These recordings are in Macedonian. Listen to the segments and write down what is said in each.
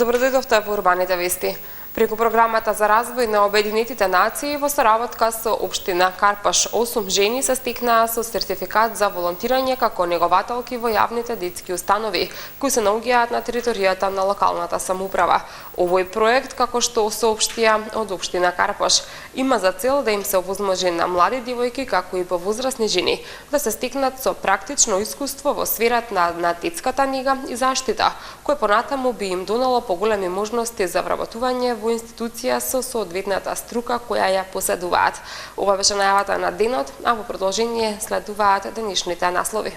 Добродојдовте во Урбаните вести. Преку програмата за развој на Обединетите нации во соработка со општина Карпаш 8 жени се стекнаа со сертификат за волонтирање како негователки во јавните детски установи, кои се наоѓаат на територијата на локалната самоуправа. Овој проект, како што соопштија од општина Карпаш, има за цел да им се овозможи на млади девојки како и повозрасни жени да се стекнат со практично искуство во сферата на детската нега и заштита, кој понатаму би им донело поголеми можности за вработување во институција со соодветната струка која ја поседуваат. Ова беше најавата на денот, а во продолжение следуваат денешните наслови.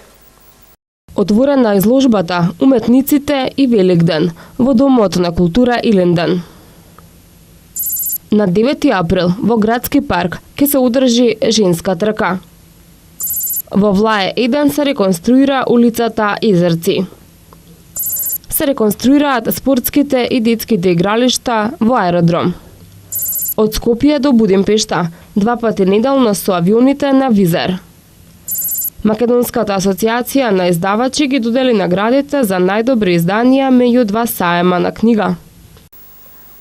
Отворена изложбата Уметниците и Великден во Домот на култура Илинден. На 9 април во Градски парк ќе се одржи женска трка. Во Влае 1 се реконструира улицата Изерци. Се реконструираат спортските и детските игралишта во аеродром. Од Скопје до Будимпешта 2 пати неделно со авионите на Визер. Македонската асоциација на издавачи ги додели наградите за најдобри изданија меѓу 2 саема на книга.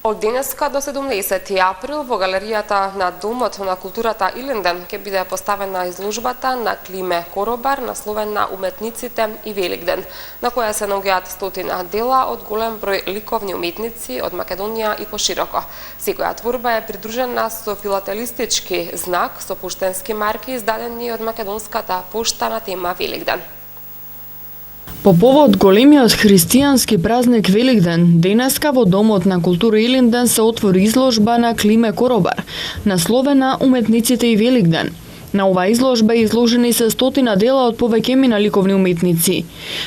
Од денеска до 17 април во галеријата на Домот на културата Илинден ќе биде поставена изложбата на Климе Коробар насловена Уметниците и Великден, на која се наоѓаат стотина дела од голем број ликовни уметници од Македонија и пошироко. Секоја творба е придружена со филателистички знак со поштенски марки издадени од македонската пошта на тема Великден. По повод големиот христијански празник Великден, денеска во Домот на култура Илинден се отвори изложба на Климе Коробар, насловена Уметниците и Великден. На оваа изложба изложени се стотина дела од повеќемина на ликовни уметници.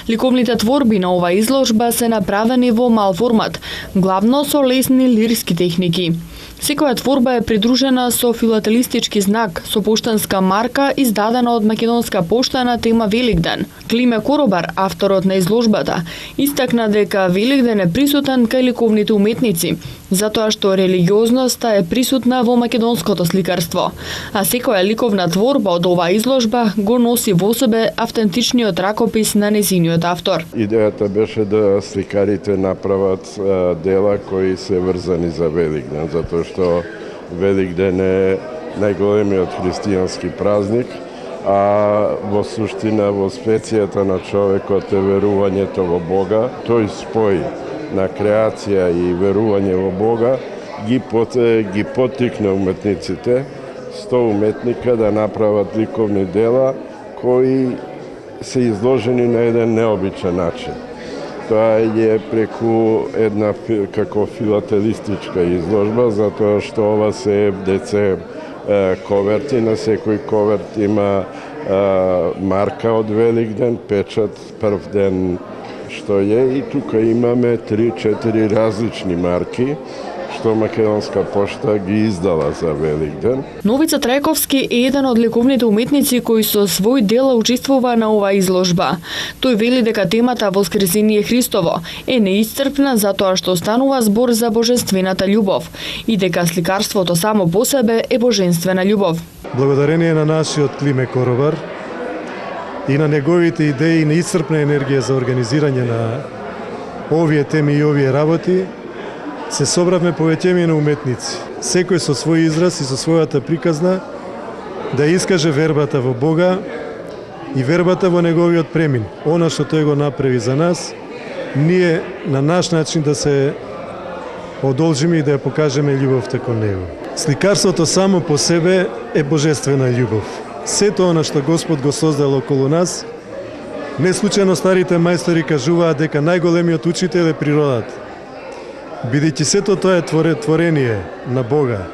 Ликовните творби на оваа изложба се направени во мал формат, главно со лесни лирски техники. Секоја творба е придружена со филателистички знак со поштанска марка издадена од македонска пошта на тема Великден. Климе Коробар, авторот на изложбата, истакна дека Великден е присутен кај ликовните уметници, затоа што религиозноста е присутна во македонското сликарство, а секоја ликовна творба од оваа изложба го носи во себе автентичниот ракопис на нејзиниот автор. Идејата беше да сликарите направат дела кои се врзани за Великден, затоа што Великден е најголемиот христијански празник, а во суштина, во специјата на човекот е верувањето во Бога. Тој спој на креација и верување во Бога ги поттикна уметниците, 100 уметника да направат ликовни дела кои се изложени на еден необичен начин. Тоа е преку една како филателистичка изложба, затоа што ова се деце коверти, на секој коверт има марка од Великден, печат, прв ден што е, и тука имаме 3-4 различни марки што македонска пошта ги издала за Великден. Новица Трајковски е еден од ликовните уметници кои со свој дела учествува на оваа изложба. Тој вели дека темата Воскресение Христово е неисцрпна затоа што станува збор за божествената љубов и дека сликарството само по себе е божествена љубов. Благодарение на нашиот Климе Коробар и на неговите идеи и неисцрпна енергија за организирање на овие теми и овие работи, се собравме повеќемина уметници, секој со свој израз и со својата приказна да искаже вербата во Бога и вербата во неговиот премин. Она што тој го направи за нас, ние на наш начин да се одолжиме и да ја покажеме љубовта кон него. Сликарството само по себе е божествена љубов. Сето она што Господ го создал околу нас, не случајно старите мајстори кажуваат дека најголемиот учител е природата. Бидејќи сето тоа е творение на Бога.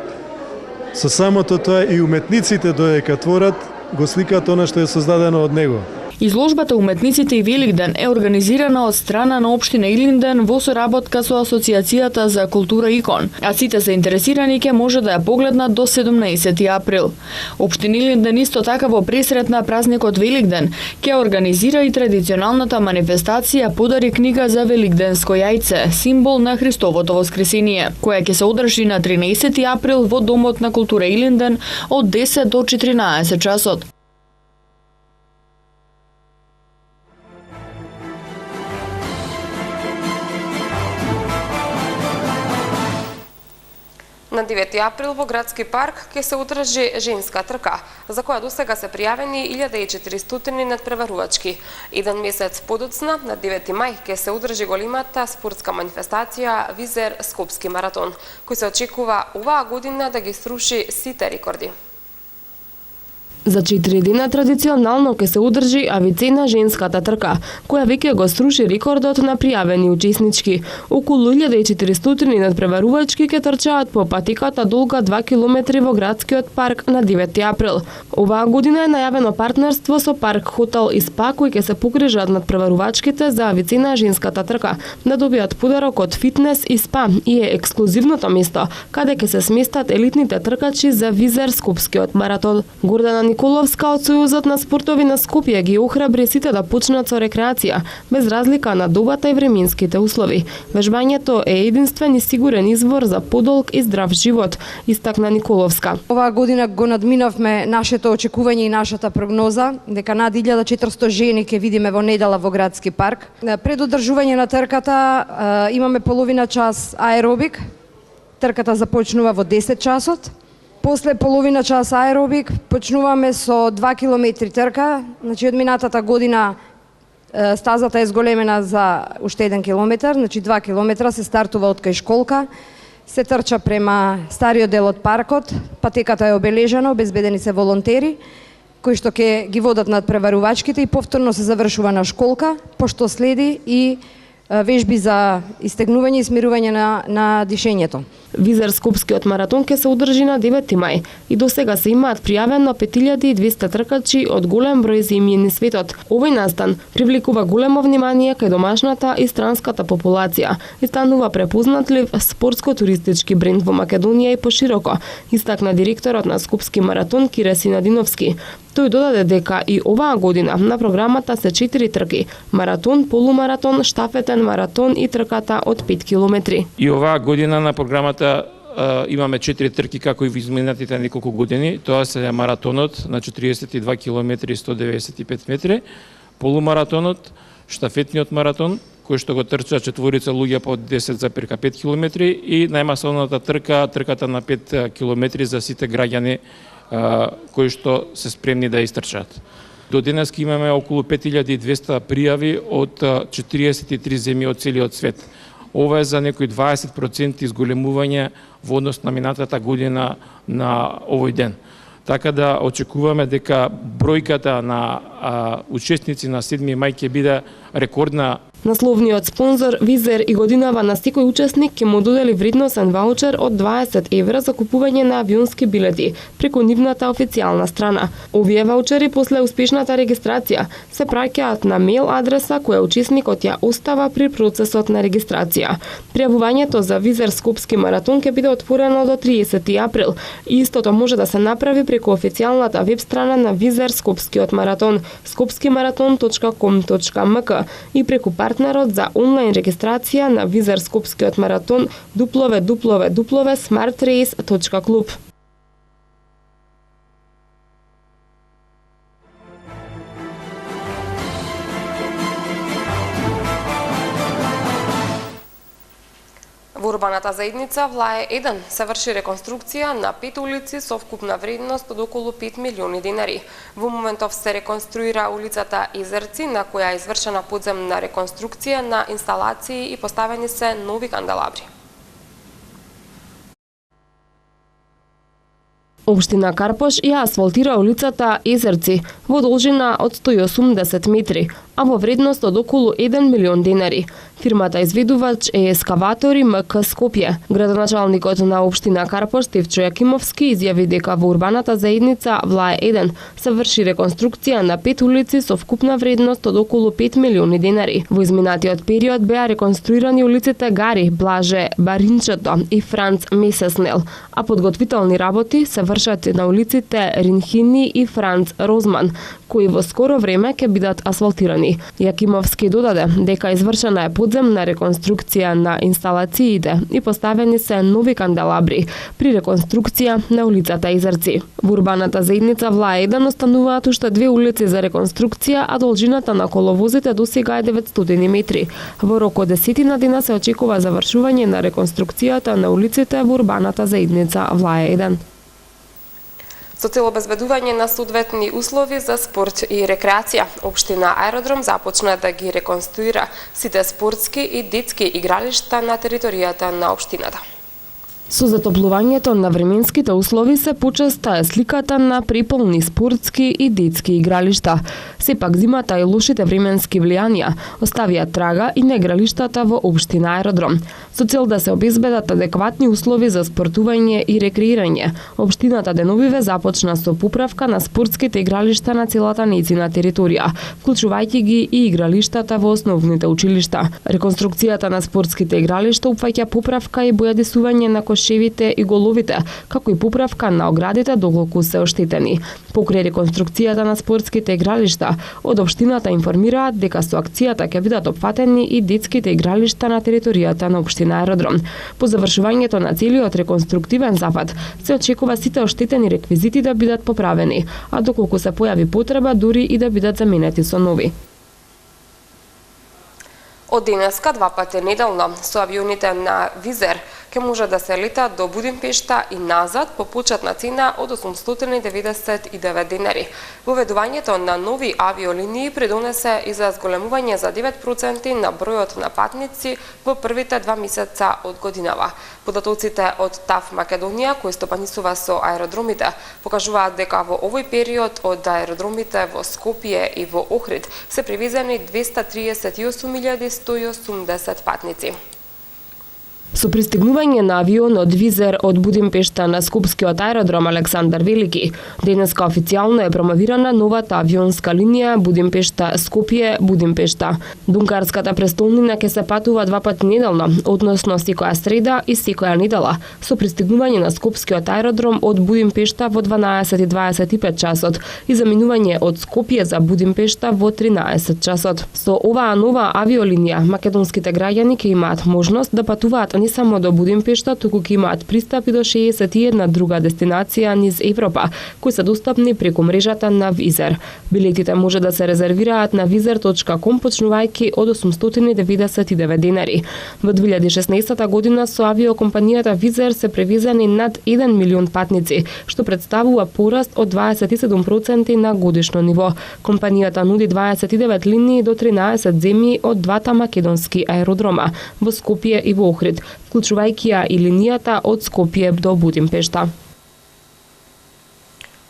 Со самото тоа и уметниците додека творат, го сликаат она што е создадено од него. Изложбата Уметниците и Великден е организирана од страна на општина Илинден во соработка со Асоциацијата за култура Икон, а сите заинтересирани ќе може да ја погледнат до 17 април. Општина Илинден исто така во пресрет на празникот Великден ќе организира и традиционалната манифестација Подари книга за великденско јајце, символ на Христовото воскресение, која ќе се одржи на 13 април во Домот на култура Илинден од 10 до 14 часот. На 9 април во градски парк ќе се одржи женска трка, за која досега се пријавени 1400 надпреварувачки. Еден месец подоцна, на 9 мај, ќе се одржи големата спортска манифестација Визер Скопски маратон, кој се очекува оваа година да ги сруши сите рекорди. За 4 дена традиционално ќе се одржи Авицена женската трка, која веќе го сруши рекордот на пријавени учеснички. Околу 1400 надпреварувачки ќе трчаат по патеката долга 2 километри во градскиот парк на 9 април. Оваа година е најавено партнерство со Парк Хотел и СПА, кои ќе се покрижат надпреварувачките за Авицена женската трка, да добијат подарок од фитнес и СПА и е ексклузивното место каде ќе се сместат елитните тркачи за Визер Скопскиот маратон. Гордана Николовска од Сојузот на спортови на Скопје ги охрабри сите да почнат со рекреација, без разлика на добата и временските услови. Вежбањето е единствен и сигурен извор за подолг и здрав живот, истакна Николовска. Оваа година го надминавме нашето очекување и нашата прогноза, дека над 1400 жени ќе видиме во недела во градски парк. Пред одржување на трката имаме половина час аеробик. Трката започнува во 10 часот. После половина час аеробик почнуваме со 2 километри трка. Значи од минатата година стазата е зголемена за уште 1 километар, значи 2 километра се стартува од кај школка. Се трча према стариот дел од паркот, патеката е обележана, обезбедени се волонтери кои што ќе ги водат надпреварувачките и повторно се завршува на школка, пошто следи и вежби за истегнување и смирување на дишењето. Визер Скопскиот маратон ќе се одржи на 9 мај и досега се имаат пријавено 5200 тркачи од голем број земји низ светот. Овој настан привлекува големо внимание кај домашната и странската популација и станува препознатлив спортско-туристички бренд во Македонија и пошироко, истакна директорот на Скопски маратон Кире Синадиновски. Тој додаде дека и оваа година на програмата се 4 трки: маратон, полумаратон, штафетен маратон и трката од 5 километри. И оваа година на програмата имаме 4 трки како и во изминатите неколку години. Тоа се маратонот на 42 километри и 195 метри, полумаратонот, штафетниот маратон, кој што го трча четворица луѓе по 10,5 километри и најмасовната трка, трката на 5 километри за сите граѓани кои што се спремни да истрчат. До денеска имаме околу 5200 пријави од 43 земји од целиот свет. Ова е за некои 20% изголемување во однос на минатата година на овој ден. Така да очекуваме дека бројката на учесници на 7 мај ќе биде рекордна. Насловниот спонзор Визер и годинава на секој учесник ќе му додели вредносен ваучер од 20 евра за купување на авионски билети преку нивната официјална страна. Овие ваучери после успешната регистрација се праќаат на мејл адреса која учесникот ја остава при процесот на регистрација. Пријавувањето за Визер Скопски маратон ќе биде отворено до 30 април и истото може да се направи преку официјалната веб страна на Визер Скопскиот маратон skopskiMaraton.com.mk и преку партнерот за онлайн регистрација на Визер Скопскиот маратон www.smartrace.club. Во урбаната заедница Влае 1 се врши реконструкција на 5 улици со вкупна вредност од околу 5 милиони денари. Во моментов се реконструира улицата Изерци, на која е извршена подземна реконструкција на инсталации и поставени се нови канделабри. Општина Карпош ја асфалтира улицата Езерци во должина од 180 метри, а во вредност од околу 1 милион денари. Фирмата изведувач е Ескаватори МК Скопје. Градоначалникот на општина Карпош Стефчо Јакимовски изјави дека во урбаната заедница Влае 1 се врши реконструкција на 5 улици со вкупна вредност од околу 5 милиони денари. Во изминатиот период беа реконструирани улиците Гари, Блаже, Баринчето и Франц Месеснел, а подготвителни работи се вршат на улиците Ринхини и Франц Розман, кои во скоро време ќе бидат асфалтирани. оштетени. Јакимовски додаде дека извршена е подземна реконструкција на инсталациите и поставени се нови канделабри при реконструкција на улицата Изерци. Во урбаната заедница Влаe 1 остануваат уште 2 улици за реконструкција, а должината на коловозите досега е 900 метри. Во рок од 10 дена се очекува завршување на реконструкцијата на улиците во урбаната заедница Влаe 1. Со цел обезбедување на соодветни услови за спорт и рекреација, општина Аеродром започна да ги реконструира сите спортски и детски игралишта на територијата на општината. Со затоплувањето на временските услови се почеста е сликата на преполни спортски и детски игралишта. Сепак зимата и лошите временски влијанија оставија трага и на игралиштата во општина Аеродром. Со цел да се обезбедат адекватни услови за спортување и рекреирање, општината деновиве започна со поправка на спортските игралишта на целата нејзина територија, вклучувајќи ги и игралиштата во основните училишта. Реконструкцијата на спортските игралишта опфаќа поправка и бојадисување на кошевите и головите, како и поправка на оградите доколку се оштетени. Покрај реконструкцијата на спортските игралишта, од општината информираат дека со акцијата ќе бидат опфатени и детските игралишта на територијата на општина Аеродром. По завршувањето на целиот реконструктивен зафат, се очекува сите оштетени реквизити да бидат поправени, а доколку се појави потреба, дури и да бидат заменети со нови. Од денеска 2 пати неделно со авионите на Визер ќе може да се лета до Будимпешта и назад по почетна цена од 899 денари. Воведувањето на нови авиолинии придонесе и за зголемување за 9% на бројот на патници во првите 2 месеца од годинава. Податоците од ТАФ Македонија, кои стопанисува со аеродромите, покажуваат дека во овој период од аеродромите во Скопје и во Охрид се превезени 238.180 патници. Со пристигнување на авион од Визер од Будимпешта на Скопскиот аеродром Александар Велики, денеска официјално е промовирана новата авионска линија Будимпешта-Скопје-Будимпешта. Дункарската престолнина ќе се патува 2 пати неделно, односно секоја среда и секоја недела, со пристигнување на Скопскиот аеродром од Будимпешта во 12:25 часот и заминување од Скопје за Будимпешта во 13 часот. Со оваа нова авиолинија, македонските граѓани ќе имаат можност да патуваат не само до Будимпешта, туку ќе имаат пристап и до 61 друга дестинација низ Европа, кои се достапни преку мрежата на Визер. Билетите може да се резервираат на vizer.com почнувајќи од 899 денари. Во 2016 година со авиокомпанијата Визер се превезени над 1 милион патници, што представува пораст од 27% на годишно ниво. Компанијата нуди 29 линии до 13 земји од двата македонски аеродрома во Скопје и во Охрид, вклучувајќи ја и линијата од Скопје до Будимпешта.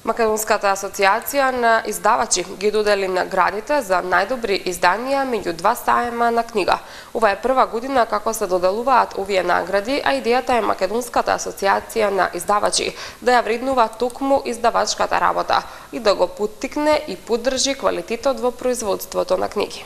Македонската асоциација на издавачи ги додели наградите за најдобри изданија меѓу 2 саема на книга. Ова е прва година како се доделуваат овие награди, а идејата е Македонската асоциација на издавачи да ја вреднува токму издавачката работа и да го поттикне и поддржи квалитетот во производството на книги.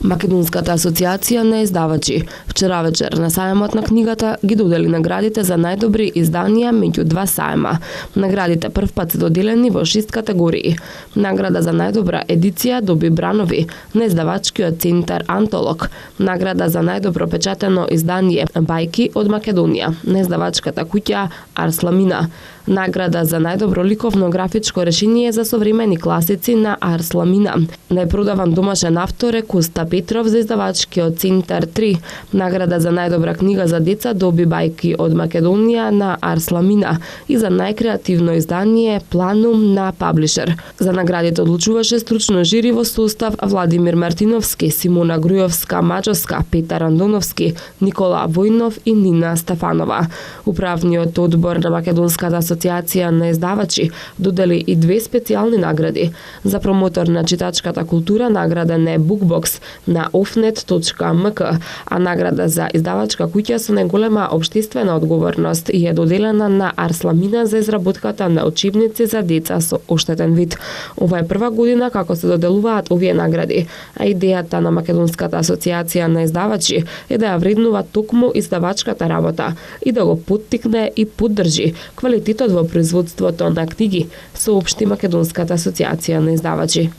Македонската асоциација на издавачи вчера вечер на саемот на книгата ги додели наградите за најдобри изданија меѓу 2 саема. Наградите првпат се доделени во 6 категории. Награда за најдобра едиција доби Бранови на издавачкиот центар Антолог. Награда за најдобро печатено издание Бајки од Македонија на издавачката куќа Арсламина. Награда за најдобро ликовно графичко решение за современи класици на Арсламина. Најпродаван домашен автор е Коста Петров за издавачкиот центар 3. Награда за најдобра книга за деца доби Бајки од Македонија на Арсламина и за најкреативно издание Планум на Паблишер. За наградите одлучуваше стручно жири во состав Владимир Мартиновски, Симона Грујовска, Мачовска, Петар Андоновски, Никола Војнов и Нина Стефанова. Управниот одбор на Македонската асоциација на издавачи додели и 2 специјални награди. За промотор на читачката култура награден е Bookbox на offnet.mk, а награда за издавачка куќа со најголема општествена одговорност и е доделена на Арсламина за изработката на учебници за деца со оштетен вид. Ова е прва година како се доделуваат овие награди, а идејата на Македонската асоциација на издавачи е да ја вреднува токму издавачката работа и да го поттикне и поддржи квалитетот во производството на книги, соопшти Македонската асоциација на издавачи.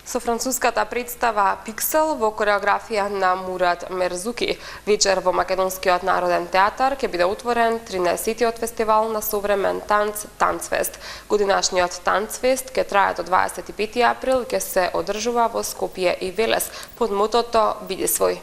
Со француската представа Пиксел во кореографија на Мурат Мерзуки, вечер во Македонскиот народен театар ќе биде отворен 13-тиот фестивал на современ танц Танцфест. Годинашниот Танцфест ќе трае до 25 април и ќе се одржува во Скопје и Велес под мотото Биди свој.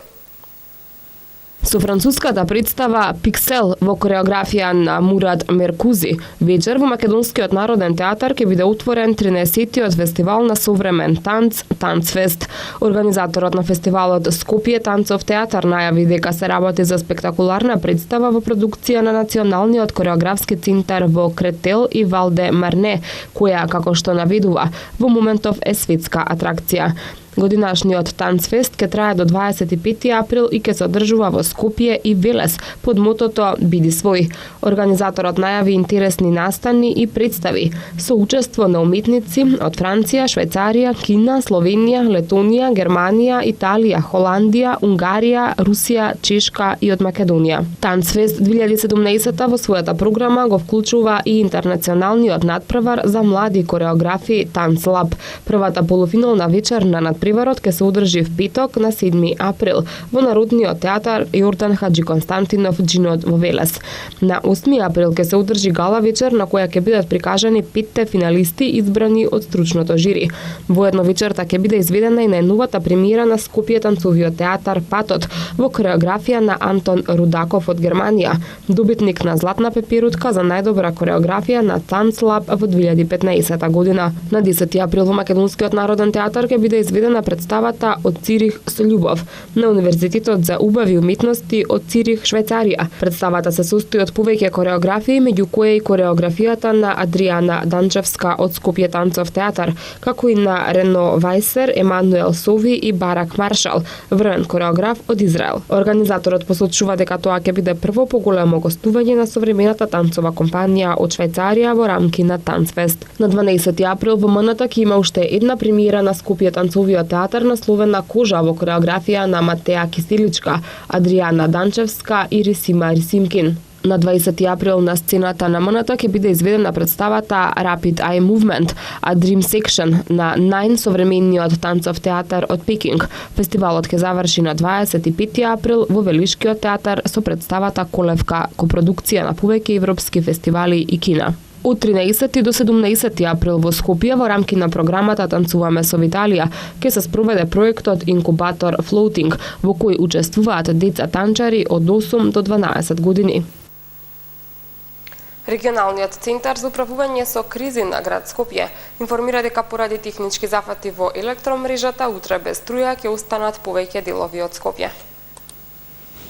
Со француската представа Пиксел во кореографија на Мурат Меркузи, вечер во Македонскиот народен театар ќе биде отворен 13-тиот фестивал на современ танц Танцфест. Организаторот на фестивалот Скопје танцов театар најави дека се работи за спектакуларна представа во продукција на Националниот кореографски центар во Кретел и Валде Марне, која, како што наведува, во моментов е светска атракција. Годинашниот Танцфест ќе трае до 25 април и ќе се одржува во Скопје и Велес под мотото Биди свој. Организаторот најави интересни настани и представи со учество на уметници од Франција, Швајцарија, Кина, Словенија, Летонија, Германија, Италија, Холандија, Унгарија, Русија, Чешка и од Македонија. Танцфест 2017 во својата програма го вклучува и интернационалниот надпревар за млади кореографи Танцлаб. Првата полуфинална вечер на надпреварот ќе се одржи в петок на 7 април во Народниот театар Јордан Хаджи Константинов Джинот во Велес. На 8 април ќе се одржи гала вечер на која ќе бидат прикажани 5 финалисти избрани од стручното жири. Воедно вечерта ќе биде изведена и најновата премиера на Скопје танцовиот театар Патот во кореографија на Антон Рудаков од Германија, добитник на Златна пеперутка за најдобра кореографија на Танцлаб во 2015 година. На 10 април во Македонскиот народен театар ќе биде изведена представата Од Цирих со љубов на Универзитетот за убави уметности од Цирих, Швајцарија. Представата се состои од повеќе кореографии, меѓу кои и кореографијата на Адријана Данчевска од Скопје танцов театар, како и на Рено Вајсер, Емануел Сови и Барак Маршал, врвен кореограф од Израел. Организаторот посочува дека тоа ќе биде прво поголемо гостување на современата танцова компанија од Швајцарија во рамки на Танцфест. На 12 април во МНТ ќе има уште една премиера на Скопје танцовиот театар насловена Кожа во кореографија на Матеја Киселичка, Адријана Данчевска и Рисима Рисимкин. На 20 април на сцената на МНТ ќе биде изведена представата Rapid Eye Movement, a Dream Section на Nine, современиот танцов театар од Пекинг. Фестивалот ќе заврши на 25 април во Велишкиот театар со представата Колевка, копродукција на повеќе европски фестивали и кина. Од 13 до 17 април во Скопје во рамки на програмата Танцуваме со Виталија ќе се спроведе проектот Инкубатор Floating, во кој учествуваат деца танчари од 8 до 12 години. Регионалниот центар за управување со кризи на град Скопје информира дека поради технички зафати во електромрежата утре без струја ќе останат повеќе делови од Скопје.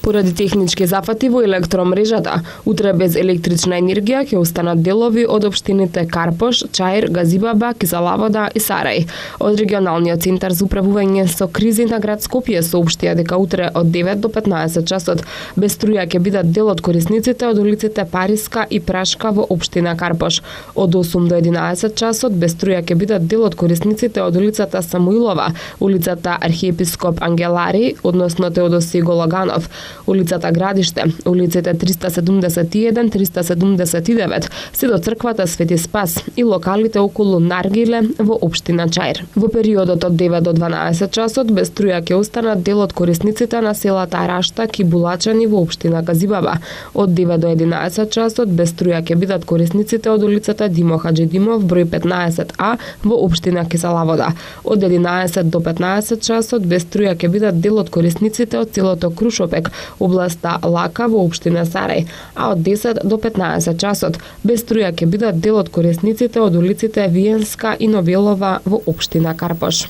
Поради технички зафати во електромрежата, утре без електрична енергија ќе останат делови од општините Карпош, Чаир, Газибаба, Киселавода и Сарај. Од регионалниот центар за управување со кризи на град Скопје соопштија дека утре од 9 до 15 часот без струја ќе бидат дел од корисниците од улиците Париска и Прашка во општина Карпош. Од 8 до 11 часот без струја ќе бидат дел од корисниците од улицата Самуилова, улицата Архиепископ Ангелари, односно Теодосиј Гологанов, улицата Градиште, улиците 371, 379, се до црквата Свети Спас и локалите околу Наргиле во општина Чаир. Во периодот од 9 до 12 часот без струја ќе останат дел од корисниците на селата Рашта, Кибулачани во општина Газибаба. Од 9 до 11 часот без струја ќе бидат корисниците од улицата Димо Хаджидимов, број 15А во општина Киселавода. Од 11 до 15 часот без струја ќе бидат дел од корисниците од селото Крушопек, областа Лака во општина Сарај, а од 10 до 15 часот без струја ќе бидат дел од корисниците од улиците Виенска и Новелова во општина Карпош.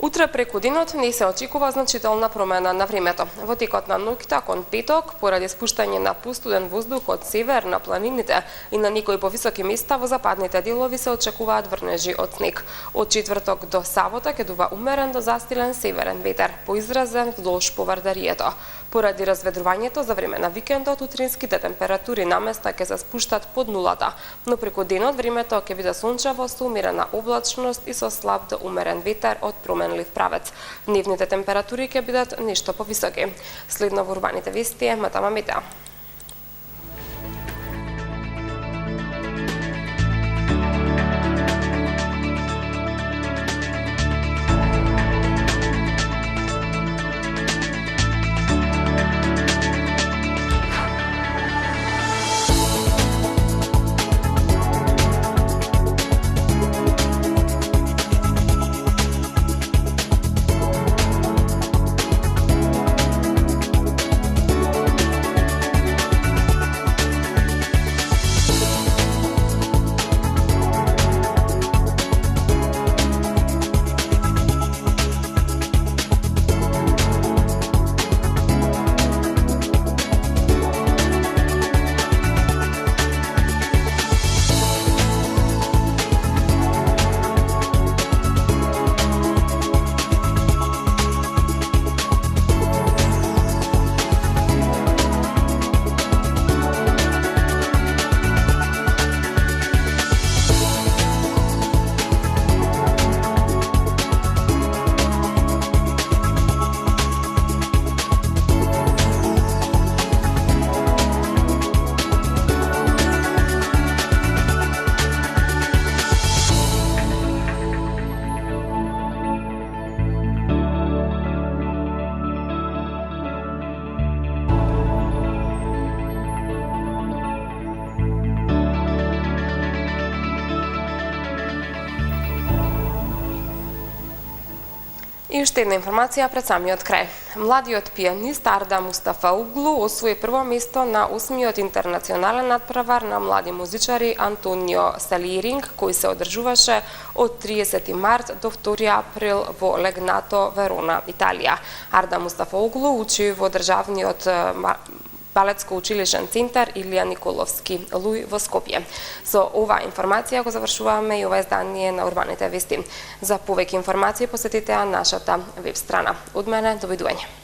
Утре преку денот не се очекува значителна промена на времето. Во текот на ноќта кон петок, поради спуштање на пустуден воздух од север на планините и на некои повисоки места во западните делови се очекуваат врнежи од снег. Од четврток до сабота ќе дува умерен до застилен северен ветер, поизразен вдолж поврдарието. Поради разведрувањето за време на викендот, утринските температури на места ќе се спуштат под нулата, но преку денот времето ќе биде сончево со умерена облачност и со слаб до умерен ветер од променлив правец. Дневните температури ќе бидат нешто повисоки. Следно во урбаните вести е Матама Метео. уште една информација пред самиот крај. Младиот пианист Арда Мустафауглу освои прво место на 8-миот интернационален надпревар на млади музичари Антонио Салиринг, кој се одржуваше од 30 март до 2 април во Легнато, Верона, Италија. Арда Мустафауглу учи во државниот балетско училишен центар Илија Николовски Луј во Скопје. Со оваа информација го завршуваме и ова издание на Урбаните вести. За повеќе информации посетете нашата веб страна. Од мене, довидување.